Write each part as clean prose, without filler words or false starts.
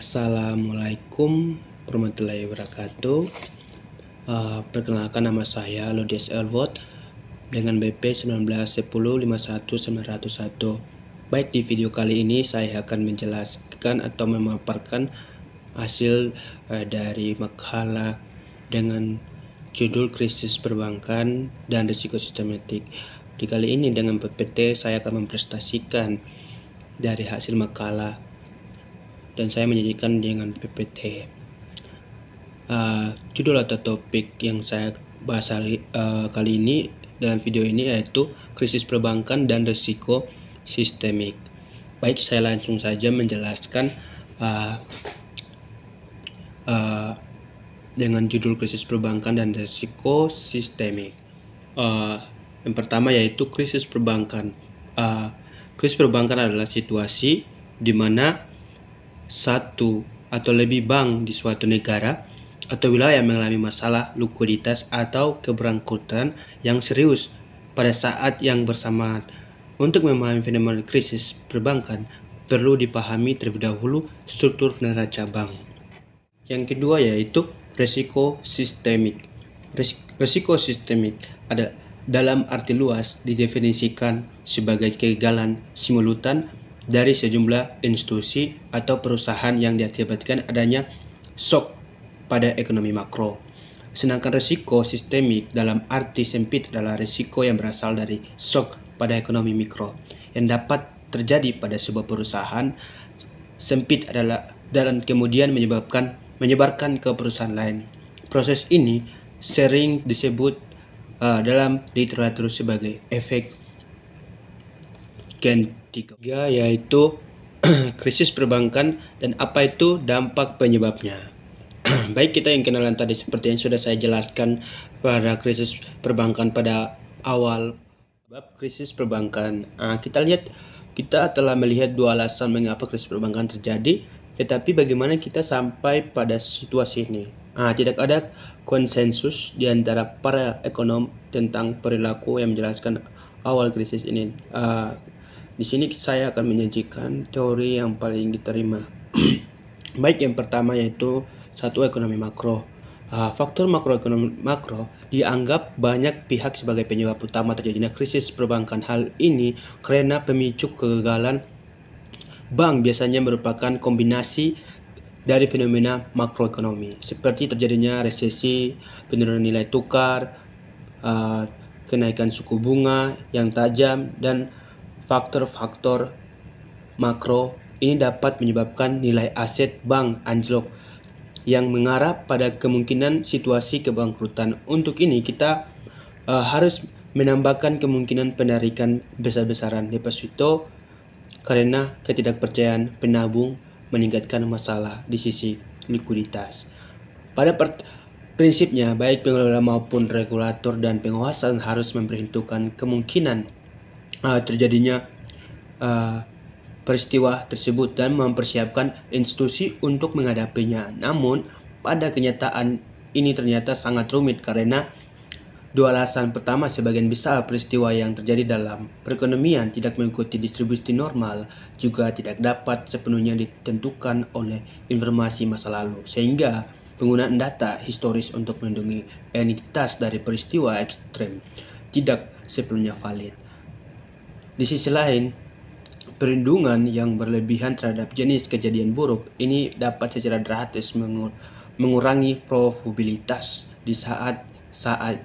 Assalamualaikum warahmatullahi wabarakatuh. Perkenalkan, nama saya Lodies Elwood dengan BP 1910519101. Baik, di video kali ini saya akan menjelaskan atau memaparkan hasil dari makalah dengan judul Krisis Perbankan dan Risiko Sistematik. Di kali ini dengan PPT saya akan mempresentasikan dari hasil makalah dan saya menyajikan dengan PPT. Judul atau topik yang saya bahas kali ini dalam video ini yaitu krisis perbankan dan risiko sistemik. Baik, saya langsung saja menjelaskan dengan judul krisis perbankan dan risiko sistemik. Yang pertama yaitu krisis perbankan. Krisis perbankan adalah situasi di mana satu atau lebih bank di suatu negara atau wilayah mengalami masalah likuiditas atau keberangkutan yang serius pada saat yang bersamaan. Untuk memahami fenomena krisis perbankan, perlu dipahami terlebih dahulu struktur neraca bank. Yang kedua yaitu risiko sistemik. Risiko sistemik ada dalam arti luas didefinisikan sebagai kegagalan simultan dari sejumlah institusi atau perusahaan yang diakibatkan adanya shock pada ekonomi makro. Sedangkan risiko sistemik dalam arti sempit adalah risiko yang berasal dari shock pada ekonomi mikro yang dapat terjadi pada sebuah perusahaan sempit adalah dan kemudian menyebarkan ke perusahaan lain. Proses ini sering disebut dalam literatur sebagai efek ketiga yaitu krisis perbankan dan apa itu dampak penyebabnya. Baik, kita yang kenalan tadi seperti yang sudah saya jelaskan pada krisis perbankan pada awal bab krisis perbankan. Kita telah melihat dua alasan mengapa krisis perbankan terjadi, tetapi bagaimana kita sampai pada situasi ini. Tidak ada konsensus di antara para ekonom tentang perilaku yang menjelaskan awal krisis ini. Di sini saya akan menyajikan teori yang paling diterima. Baik, yang pertama yaitu satu, ekonomi makro. Faktor makroekonomi makro dianggap banyak pihak sebagai penyebab utama terjadinya krisis perbankan. Hal ini karena pemicu kegagalan bank biasanya merupakan kombinasi dari fenomena makroekonomi seperti terjadinya resesi, penurunan nilai tukar, kenaikan suku bunga yang tajam, dan faktor-faktor makro ini dapat menyebabkan nilai aset bank anjlok yang mengarah pada kemungkinan situasi kebangkrutan. Untuk ini kita harus menambahkan kemungkinan penarikan besar-besaran deposito karena ketidakpercayaan penabung meningkatkan masalah di sisi likuiditas. Pada prinsipnya, baik pengelola maupun regulator dan pengawasan harus memperhitungkan kemungkinan terjadinya peristiwa tersebut dan mempersiapkan institusi untuk menghadapinya. Namun, pada kenyataan ini ternyata sangat rumit karena dua alasan. Pertama, sebagian besar peristiwa yang terjadi dalam perekonomian tidak mengikuti distribusi normal, juga tidak dapat sepenuhnya ditentukan oleh informasi masa lalu, sehingga penggunaan data historis untuk melindungi entitas dari peristiwa ekstrem tidak sepenuhnya valid. Di sisi lain, perlindungan yang berlebihan terhadap jenis kejadian buruk ini dapat secara drastis mengurangi probabilitas di saat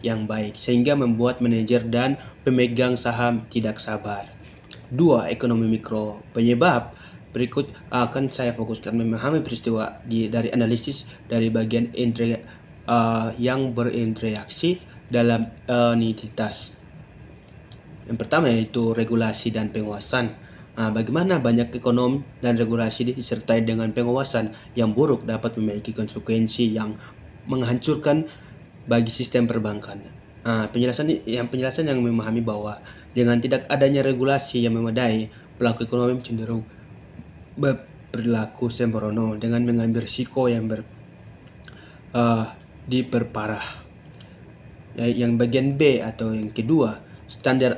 yang baik, sehingga membuat manajer dan pemegang saham tidak sabar. 2. Ekonomi mikro. Penyebab berikut akan saya fokuskan memahami peristiwa dari analisis dari bagian yang berinteraksi dalam entitas. Yang pertama yaitu regulasi dan pengawasan. Bagaimana banyak ekonom dan regulasi disertai dengan pengawasan yang buruk dapat memiliki konsekuensi yang menghancurkan bagi sistem perbankan. Penjelasan yang memahami bahwa dengan tidak adanya regulasi yang memadai, pelaku ekonomi cenderung berperilaku sembrono dengan mengambil risiko yang diperparah. Yang bagian B atau yang kedua, standar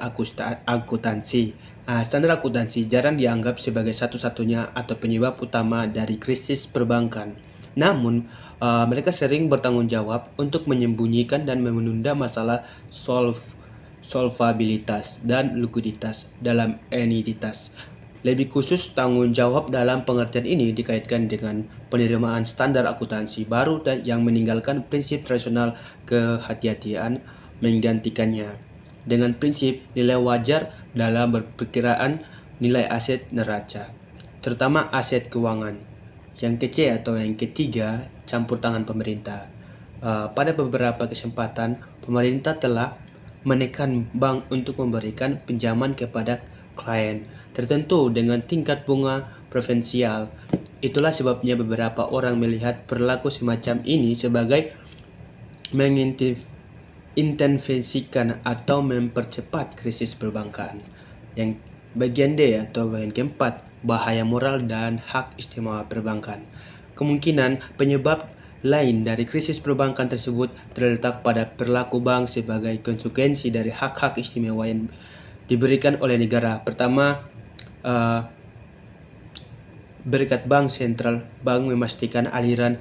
akuntansi. Standar akuntansi jarang dianggap sebagai satu-satunya atau penyebab utama dari krisis perbankan. Namun, mereka sering bertanggung jawab untuk menyembunyikan dan menunda masalah solvabilitas dan likuiditas dalam entitas. Lebih khusus, tanggung jawab dalam pengertian ini dikaitkan dengan penerimaan standar akuntansi baru dan yang meninggalkan prinsip tradisional kehati-hatian menggantikannya dengan prinsip nilai wajar dalam perkiraan nilai aset neraca, terutama aset keuangan. Yang atau yang ketiga, campur tangan pemerintah. Pada beberapa kesempatan, pemerintah telah menekan bank untuk memberikan pinjaman kepada klien tertentu dengan tingkat bunga preferensial. Itulah sebabnya beberapa orang melihat perilaku semacam ini sebagai mengintervensikan atau mempercepat krisis perbankan. Yang bagian D atau bagian keempat, bahaya moral dan hak istimewa perbankan. Kemungkinan penyebab lain dari krisis perbankan tersebut terletak pada perilaku bank sebagai konsekuensi dari hak-hak istimewa yang diberikan oleh negara. Pertama, berkat bank sentral, bank memastikan aliran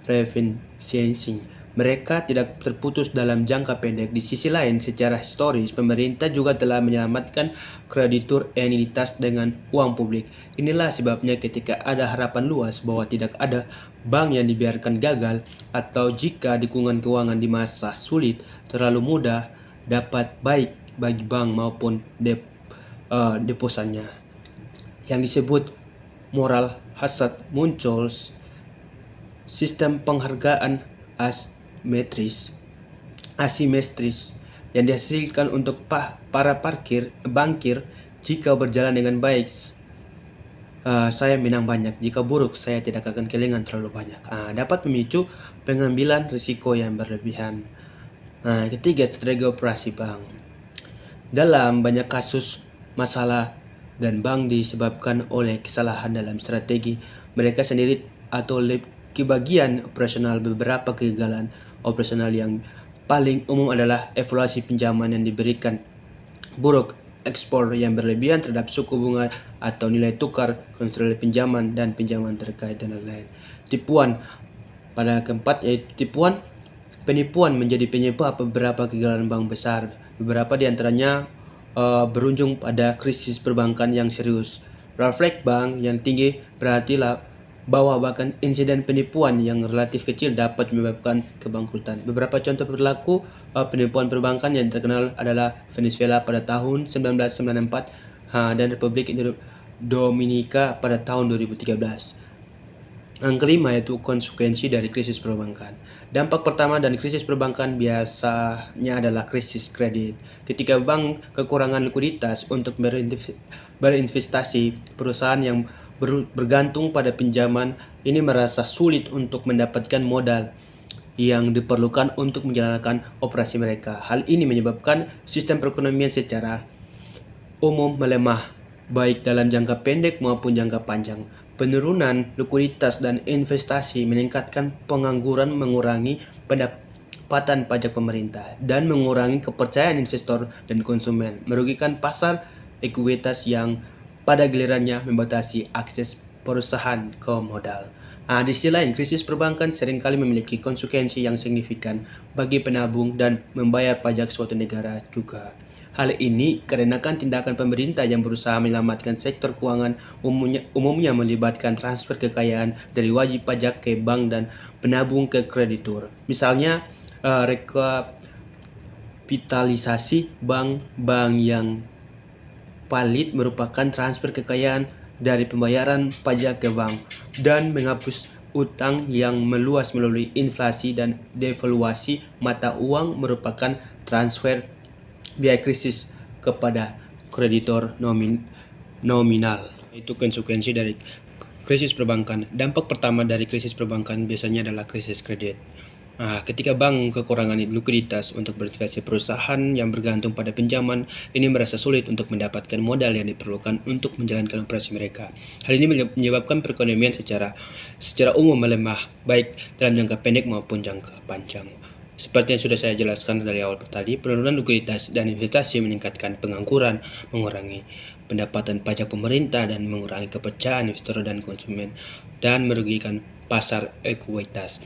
refinancing mereka tidak terputus dalam jangka pendek. Di sisi lain, secara historis, pemerintah juga telah menyelamatkan kreditur entitas dengan uang publik. Inilah sebabnya ketika ada harapan luas bahwa tidak ada bank yang dibiarkan gagal, atau jika dukungan keuangan di masa sulit terlalu mudah dapat baik bagi bank maupun deposannya. Yang disebut moral hazard muncul. Sistem penghargaan asimetris yang dihasilkan untuk para bankir. Jika berjalan dengan baik, saya menang banyak. Jika buruk, saya tidak akan kehilangan terlalu banyak. Dapat memicu pengambilan risiko yang berlebihan. Ketiga, strategi operasi bank. Dalam banyak kasus, masalah dan bank disebabkan oleh kesalahan dalam strategi mereka sendiri atau kebagian operasional. Beberapa kegagalan operasional yang paling umum adalah evaluasi pinjaman yang diberikan buruk, ekspor yang berlebihan terhadap suku bunga atau nilai tukar, kontrol pinjaman dan pinjaman terkait dan lain-lain. Tipuan pada keempat yaitu penipuan menjadi penyebab beberapa kegagalan bank besar. Beberapa di antaranya berujung pada krisis perbankan yang serius. Refleks bank yang tinggi berarti bahwa bahkan insiden penipuan yang relatif kecil dapat menyebabkan kebangkrutan. Beberapa contoh perilaku penipuan perbankan yang terkenal adalah Venezuela pada tahun 1994 dan Republik Dominika pada tahun 2013. Yang kelima yaitu konsekuensi dari krisis perbankan. Dampak pertama dari krisis perbankan biasanya adalah krisis kredit. Ketika bank kekurangan likuiditas untuk berinvestasi, perusahaan yang bergantung pada pinjaman ini merasa sulit untuk mendapatkan modal yang diperlukan untuk menjalankan operasi mereka. Hal ini menyebabkan sistem perekonomian secara umum melemah, baik dalam jangka pendek maupun jangka panjang. Penurunan likuiditas dan investasi meningkatkan pengangguran, mengurangi pendapatan pajak pemerintah, dan mengurangi kepercayaan investor dan konsumen, merugikan pasar ekuitas yang pada gilirannya membatasi akses perusahaan ke modal. Di sisi lain, krisis perbankan seringkali memiliki konsekuensi yang signifikan bagi penabung dan membayar pajak suatu negara juga. Hal ini dikarenakan tindakan pemerintah yang berusaha menyelamatkan sektor keuangan, umumnya melibatkan transfer kekayaan dari wajib pajak ke bank dan penabung ke kreditur. Misalnya, rekapitalisasi bank-bank yang valid merupakan transfer kekayaan dari pembayaran pajak ke bank, dan menghapus utang yang meluas melalui inflasi dan devaluasi mata uang merupakan transfer biaya krisis kepada kreditor nominal. Itu konsekuensi dari krisis perbankan. Dampak pertama dari krisis perbankan biasanya adalah krisis kredit. Ketika bank kekurangan likuiditas untuk berinvestasi, perusahaan yang bergantung pada pinjaman ini merasa sulit untuk mendapatkan modal yang diperlukan untuk menjalankan operasi mereka. Hal ini menyebabkan perekonomian secara umum melemah, baik dalam jangka pendek maupun jangka panjang. Seperti yang sudah saya jelaskan dari awal tadi, penurunan likuiditas dan investasi meningkatkan pengangguran, mengurangi pendapatan pajak pemerintah, dan mengurangi kepercayaan investor dan konsumen, dan merugikan pasar ekuitas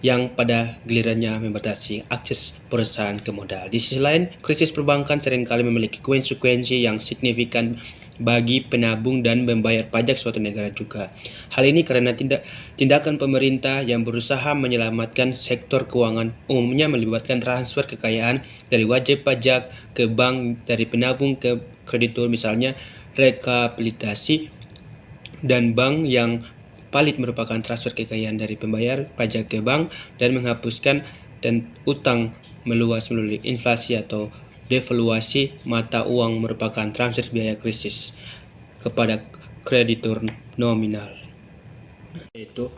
yang pada gilirannya membatasi akses perusahaan ke modal. Di sisi lain, krisis perbankan seringkali memiliki konsekuensi yang signifikan bagi penabung dan membayar pajak suatu negara juga. Hal ini karena tindakan pemerintah yang berusaha menyelamatkan sektor keuangan, umumnya melibatkan transfer kekayaan dari wajib pajak ke bank, dari penabung ke kreditur, misalnya rekapitalisasi, dan bank yang palit merupakan transfer kekayaan dari pembayar pajak ke bank, dan menghapuskan dan utang meluas melalui inflasi atau devaluasi mata uang merupakan transfer biaya krisis kepada kreditur nominal. Yaitu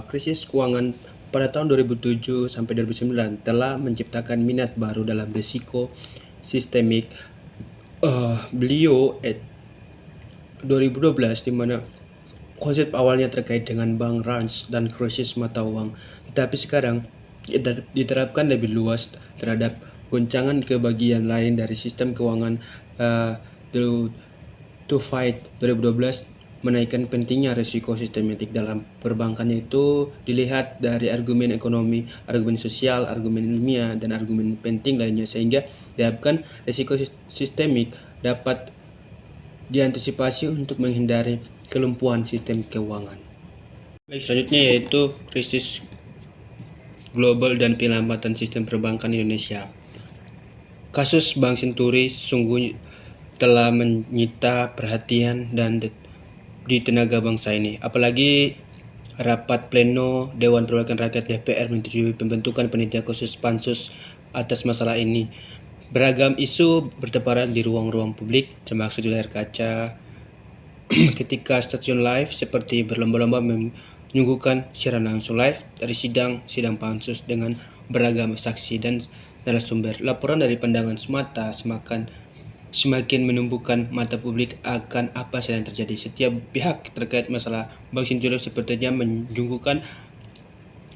krisis keuangan pada tahun 2007 sampai 2009 telah menciptakan minat baru dalam risiko sistemik. Beliau 2012 di mana konsep awalnya terkait dengan bank runs dan krisis mata uang, tetapi sekarang diterapkan lebih luas terhadap goncangan ke bagian lain dari sistem keuangan. To Fight 2012 menaikkan pentingnya risiko sistematik dalam perbankan, itu dilihat dari argumen ekonomi, argumen sosial, argumen ilmiah, dan argumen penting lainnya, sehingga diharapkan risiko sistemik dapat diantisipasi untuk menghindari kelumpuhan sistem keuangan. Baik, selanjutnya yaitu krisis global dan penyelamatan sistem perbankan Indonesia. Kasus Bank Senturi sungguh telah menyita perhatian dan di tenaga bangsa ini, apalagi rapat pleno Dewan Perwakilan Rakyat DPR menyetujui pembentukan panitia khusus pansus atas masalah ini. Beragam isu bertebaran di ruang-ruang publik, termasuk di layar kaca, ketika stasiun live seperti berlomba-lomba menyuguhkan siaran langsung live dari sidang pansus dengan beragam saksi dan narasumber. Laporan dari pandangan semata semakin menumbuhkan mata publik akan apa yang terjadi. Setiap pihak terkait masalah Bank Senturi sepertinya menyuguhkan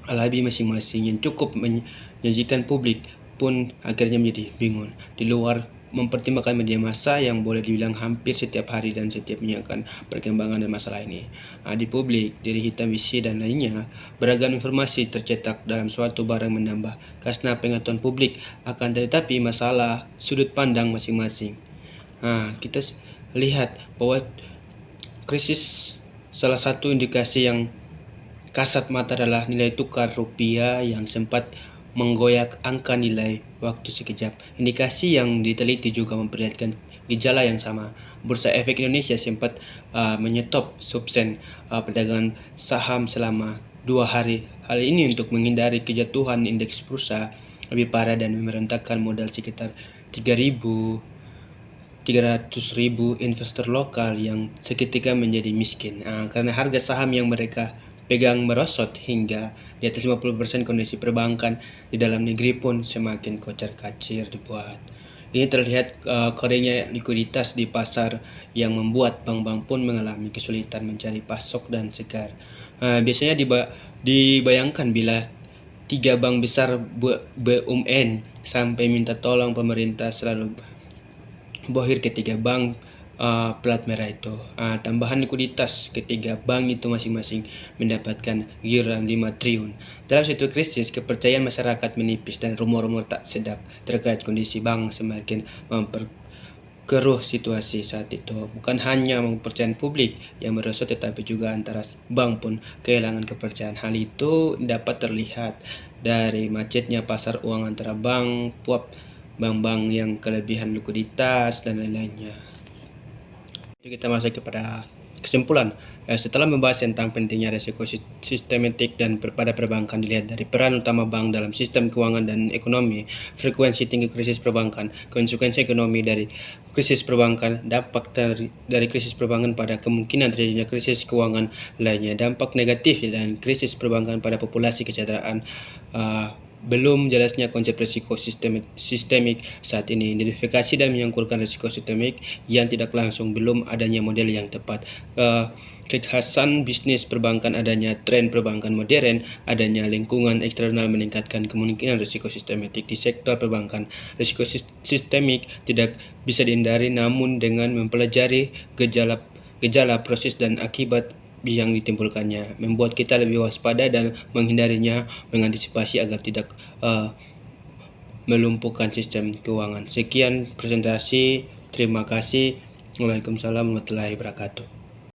alibi masing-masing yang cukup menyajikan publik pun akhirnya menjadi bingung. Di luar mempertimbangkan media massa yang boleh dibilang hampir setiap hari dan setiap menyiarkan perkembangan dan masalah ini. Di publik, diri hitam visi dan lainnya, beragam informasi tercetak dalam suatu barang menambah kasna pengetahuan publik akan tetapi masalah sudut pandang masing-masing. Kita lihat bahwa krisis, salah satu indikasi yang kasat mata adalah nilai tukar rupiah yang sempat menggoyak angka nilai waktu sekejap. Indikasi yang diteliti juga memperlihatkan gejala yang sama. Bursa Efek Indonesia sempat menyetop subsen perdagangan saham selama 2 hari. Hal ini untuk menghindari kejatuhan indeks bursa lebih parah dan memerintahkan modal sekitar 300.000 investor lokal yang seketika menjadi miskin karena harga saham yang mereka pegang merosot hingga di atas 50%. Kondisi perbankan di dalam negeri pun semakin kocar-kacir dibuat. Ini terlihat kerennya likuiditas di pasar yang membuat bank-bank pun mengalami kesulitan mencari pasok dan segar. Biasanya dibayangkan bila 3 bank besar BUMN sampai minta tolong pemerintah selalu bohir ketiga bank plat merah itu. Tambahan likuiditas ketiga bank itu masing-masing mendapatkan giliran 5 triliun. Dalam situasi krisis, kepercayaan masyarakat menipis dan rumor-rumor tak sedap terkait kondisi bank semakin memperkeruh situasi saat itu. Bukan hanya kepercayaan publik yang merosot, tetapi juga antara bank pun kehilangan kepercayaan. Hal itu dapat terlihat dari macetnya pasar uang antara bank-bank yang kelebihan likuiditas dan lain-lainnya. Kita masuk kepada kesimpulan. Setelah membahas tentang pentingnya risiko sistematik dan pada perbankan dilihat dari peran utama bank dalam sistem keuangan dan ekonomi, frekuensi tinggi krisis perbankan, konsekuensi ekonomi dari krisis perbankan, dampak dari krisis perbankan pada kemungkinan terjadinya krisis keuangan lainnya, dampak negatif dan krisis perbankan pada populasi kesejahteraan belum jelasnya konsep risiko sistemik saat ini. Identifikasi dan menyangkutkan risiko sistemik yang tidak langsung, belum adanya model yang tepat. Kekhasan bisnis perbankan, adanya tren perbankan modern, adanya lingkungan eksternal meningkatkan kemungkinan risiko sistematik di sektor perbankan. Risiko sistemik tidak bisa dihindari, namun dengan mempelajari gejala, proses, dan akibat yang ditimbulkannya membuat kita lebih waspada dan menghindarinya, mengantisipasi agar tidak melumpuhkan sistem keuangan. Sekian presentasi, terima kasih. Waalaikumsalam warahmatullahi wabarakatuh.